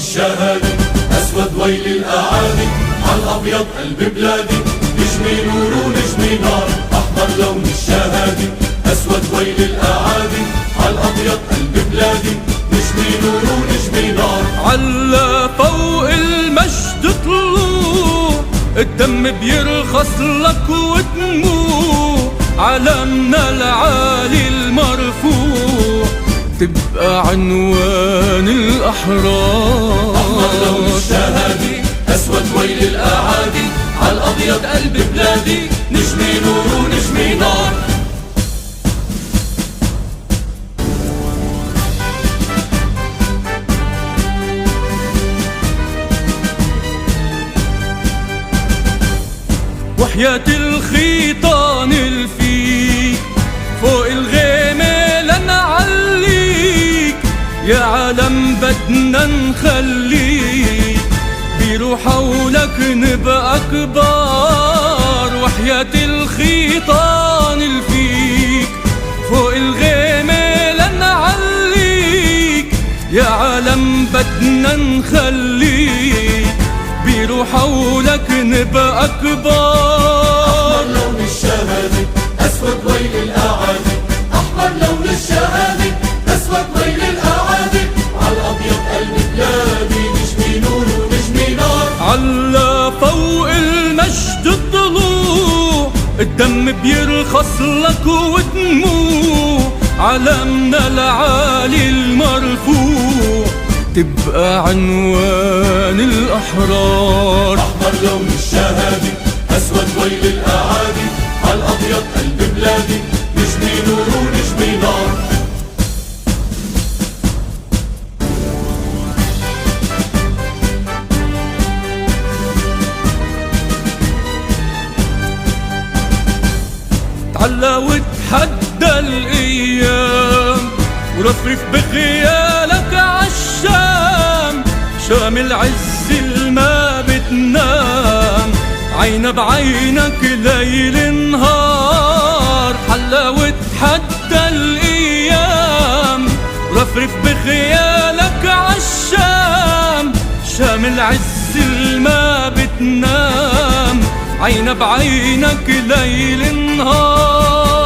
الشهادة، أسود ويل الأعادي، عالأبيض قلب بلادي، نجمي نور ونجمي نار، أحمر لون الشهادة، أسود ويل الأعادي، عالأبيض قلب بلادي، نجمي نور ونجمي نار. علا فوق المجد طلوع، الدم بيرخص لك وتموع، علمنا العالي المرفوع، تبقى عنوان الأحرار. أحمر لون الشهادة، أسود ويل الأعادي، عالأبيض قلب بلادي، نجمي نور ونجمي نار. وحياة الخيطان الفيك، فوق الغيمة لنعليك، يا عالم بدنا نخليك، بيروح حولك نبقى كبار. وحياة الخيطان الفيك، فوق الغيمة لنعليك، يا عالم بدنا نخليك، بيروح حولك نبقى كبار. أحمر لون الشهادة، أسود ويل الأعادي، أحمر لون الشهادة، أسود ويل الأعادي، عالأبيض قلب بلادي، نجمي نور ونجمي نار. علا فوق المجد الضلوع، الدم بيرخص لك وتموع، علمنا العالي المرفوع، تبقى عنوان الأحرار. أحمر لون الشهادة، أسود ويل الأعادي، عالأبيض قلب بلادي، نجمي نور ونجمي نار. تعلى وتحدى الأيام، ورفرف بخيالك عالشام، شام العز الما بتنام، عينا بعينك ليل نهار. حلا وتحدى الأيام، ورفرف بخيالك عالشام، شام العز الما بتنام، عينا بعينك ليل نهار.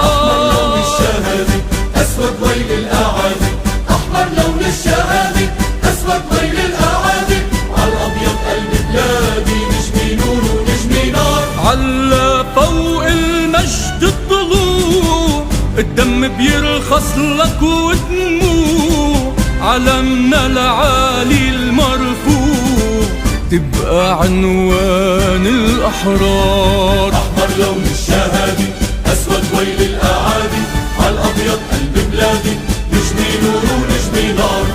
أحمر لون الشهادة، أسود ويل الأعادي، أحمر لون الشهادة، أسود ويل الأعادي، عالأبيض قلب بلادي، نجمي نور ونجمي نار. علا فوق المجد الضلوع، الدم بيرخص لك وتموع، علمنا العالي المرفوع، تبقى عنوان الأحرار. أحمر لون الشهادة، أسود ويل الأعادي، عالأبيض قلب بلادي، نجمي نور ونجمي نار.